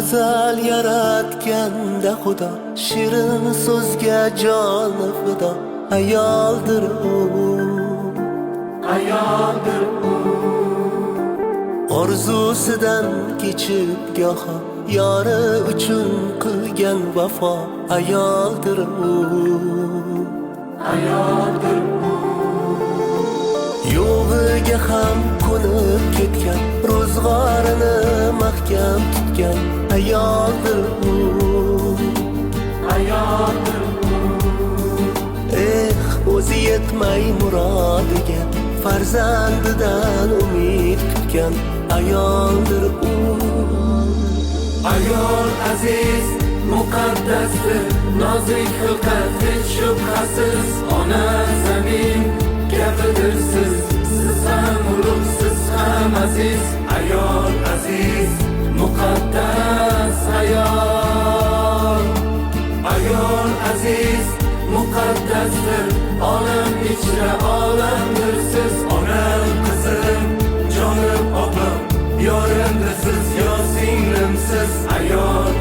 go'zal yaratganda Xudo, shirin so'zga joni fido. Ayoldir u, ayoldir u, orzusidan kechib goho yori uchun qilgan vafo. Ayoldir u, ayoldir u, yo'g'iga ham ko'nib ketgan, ro'zg'orini mahkam tutgan. Ayoldir u, ayoldir u, o'zi yetmay murodiga farzandidan umid kutgan. Ayoldir u, ayol aziz muqaddasdir, nozik xilqat hech shubhasiz. Ona zamin gapidir siz, siz ham ulug', siz ham aziz. Ayol aziz muqaddas ayol, ayol aziz muqaddasdir, olam ichra olamdir siz. Onam qizim, jonim opam, yorimdir siz, yo singlimsiz. Ayol